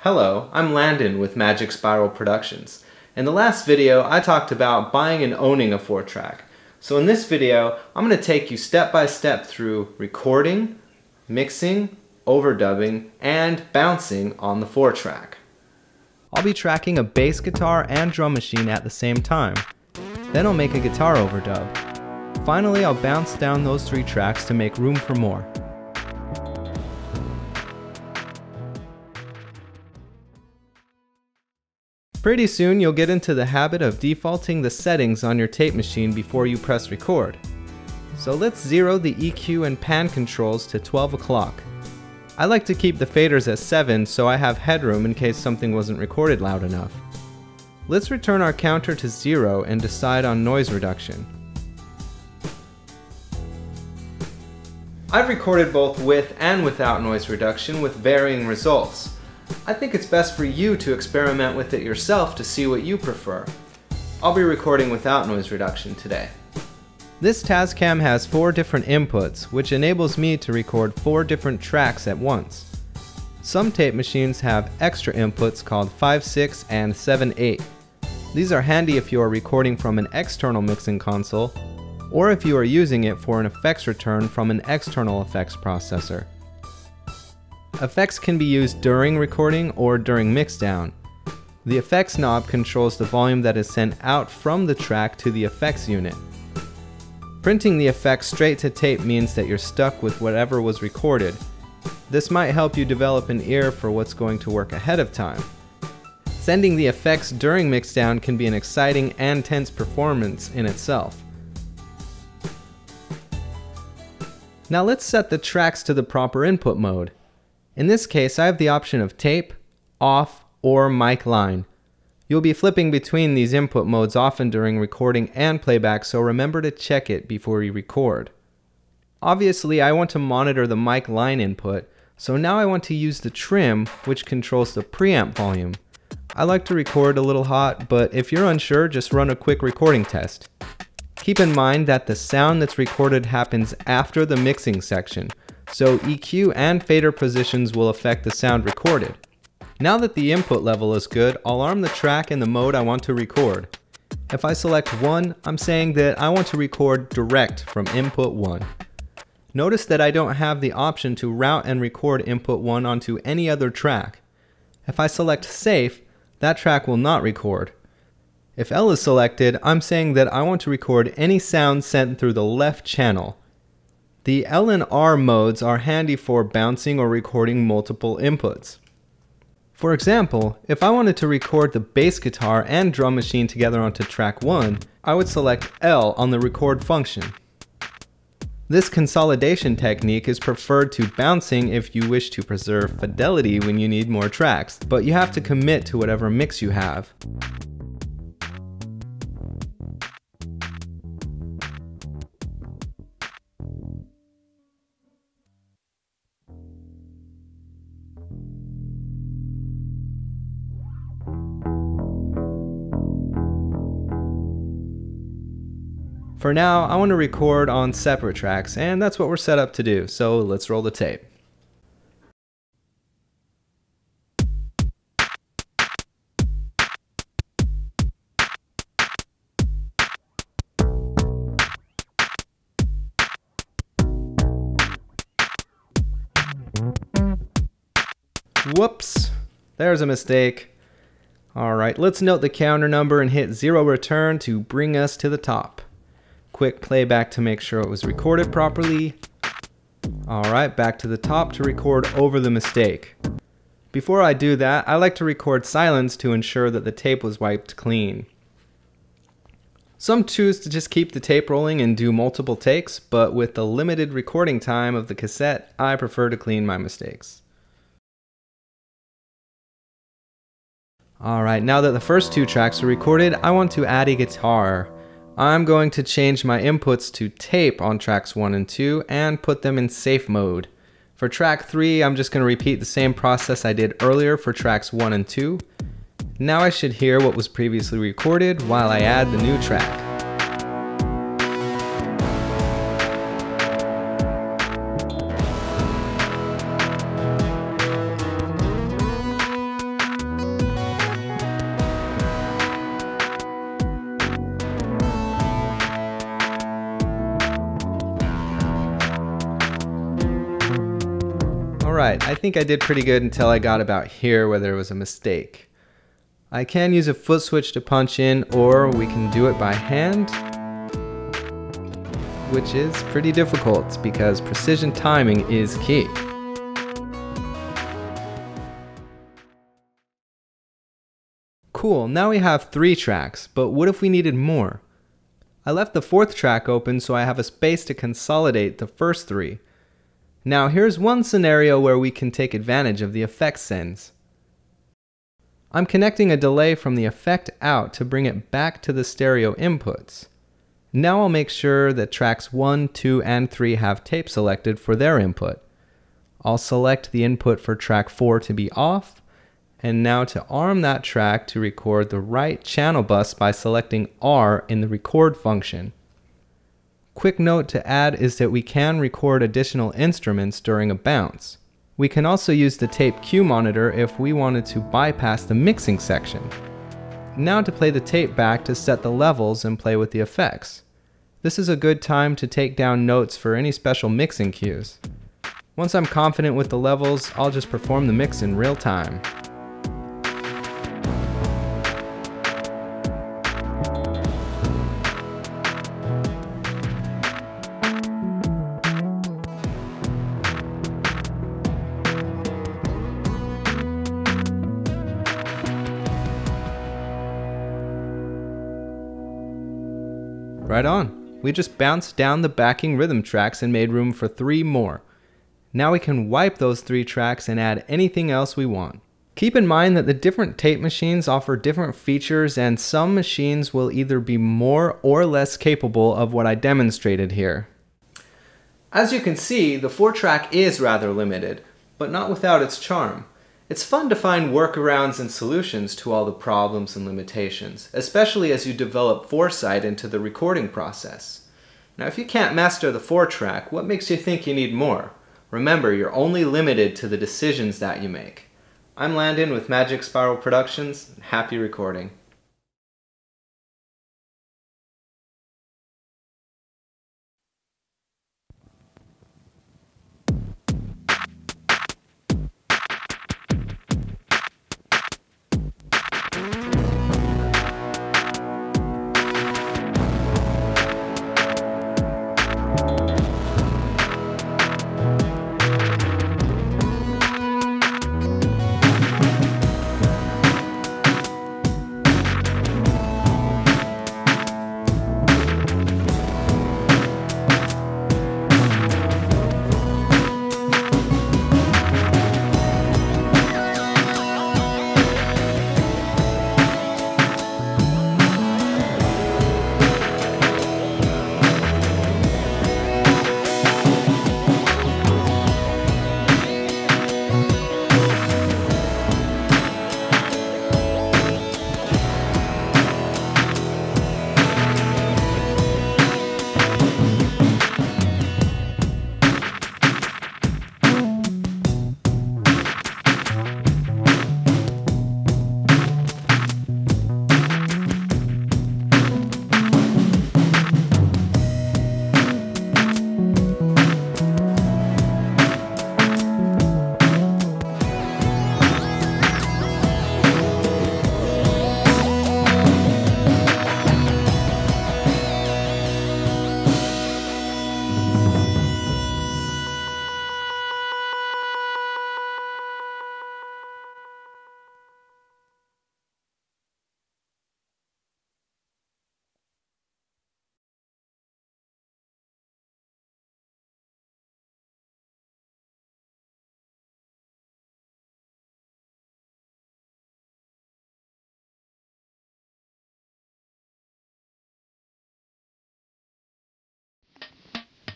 Hello, I'm Landon with Magic Spiral Productions. In the last video, I talked about buying and owning a 4-track. So in this video, I'm going to take you step by step through recording, mixing, overdubbing, and bouncing on the 4-track. I'll be tracking a bass guitar and drum machine at the same time. Then I'll make a guitar overdub. Finally, I'll bounce down those 3 tracks to make room for more. Pretty soon you'll get into the habit of defaulting the settings on your tape machine before you press record. So let's zero the EQ and pan controls to 12 o'clock. I like to keep the faders at 7 so I have headroom in case something wasn't recorded loud enough. Let's return our counter to 0 and decide on noise reduction. I've recorded both with and without noise reduction with varying results. I think it's best for you to experiment with it yourself to see what you prefer. I'll be recording without noise reduction today. This Tascam has 4 different inputs, which enables me to record 4 different tracks at once. Some tape machines have extra inputs called 5/6 and 7/8. These are handy if you are recording from an external mixing console, or if you are using it for an effects return from an external effects processor. Effects can be used during recording or during mixdown. The effects knob controls the volume that is sent out from the track to the effects unit. Printing the effects straight to tape means that you're stuck with whatever was recorded. This might help you develop an ear for what's going to work ahead of time. Sending the effects during mixdown can be an exciting and tense performance in itself. Now let's set the tracks to the proper input mode. In this case, I have the option of tape, off, or mic line. You'll be flipping between these input modes often during recording and playback, so remember to check it before you record. Obviously, I want to monitor the mic line input, so now I want to use the trim, which controls the preamp volume. I like to record a little hot, but if you're unsure, just run a quick recording test. Keep in mind that the sound that's recorded happens after the mixing section, so EQ and fader positions will affect the sound recorded. Now that the input level is good, I'll arm the track in the mode I want to record. If I select 1, I'm saying that I want to record direct from input 1. Notice that I don't have the option to route and record input 1 onto any other track. If I select safe, that track will not record. If L is selected, I'm saying that I want to record any sound sent through the left channel. The L and R modes are handy for bouncing or recording multiple inputs. For example, if I wanted to record the bass guitar and drum machine together onto track 1, I would select L on the record function. This consolidation technique is preferred to bouncing if you wish to preserve fidelity when you need more tracks, but you have to commit to whatever mix you have. For now, I want to record on separate tracks, and that's what we're set up to do, so let's roll the tape. Whoops, there's a mistake. Alright, let's note the counter number and hit 0 return to bring us to the top. Quick playback to make sure it was recorded properly. Alright, back to the top to record over the mistake. Before I do that, I like to record silence to ensure that the tape was wiped clean. Some choose to just keep the tape rolling and do multiple takes, but with the limited recording time of the cassette, I prefer to clean my mistakes. Alright, now that the first 2 tracks are recorded, I want to add a guitar. I'm going to change my inputs to tape on tracks 1 and 2 and put them in safe mode. For track 3, I'm just going to repeat the same process I did earlier for tracks 1 and 2. Now I should hear what was previously recorded while I add the new track. Alright, I think I did pretty good until I got about here where there was a mistake. I can use a foot switch to punch in, or we can do it by hand, which is pretty difficult because precision timing is key. Cool, now we have 3 tracks, but what if we needed more? I left the 4th track open so I have a space to consolidate the first 3. Now here's one scenario where we can take advantage of the effect sends. I'm connecting a delay from the effect out to bring it back to the stereo inputs. Now I'll make sure that tracks 1, 2, and 3 have tape selected for their input. I'll select the input for track 4 to be off, and now to arm that track to record the right channel bus by selecting R in the record function. Quick note to add is that we can record additional instruments during a bounce. We can also use the tape cue monitor if we wanted to bypass the mixing section. Now to play the tape back to set the levels and play with the effects. This is a good time to take down notes for any special mixing cues. Once I'm confident with the levels, I'll just perform the mix in real time. Right on. We just bounced down the backing rhythm tracks and made room for 3 more. Now we can wipe those 3 tracks and add anything else we want. Keep in mind that the different tape machines offer different features, and some machines will either be more or less capable of what I demonstrated here. As you can see, the 4-track is rather limited, but not without its charm. It's fun to find workarounds and solutions to all the problems and limitations, especially as you develop foresight into the recording process. Now, if you can't master the 4-track, what makes you think you need more? Remember, you're only limited to the decisions that you make. I'm Landon with Magic Spiral Productions, and happy recording.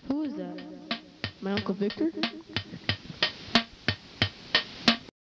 Who is that? My Uncle Victor?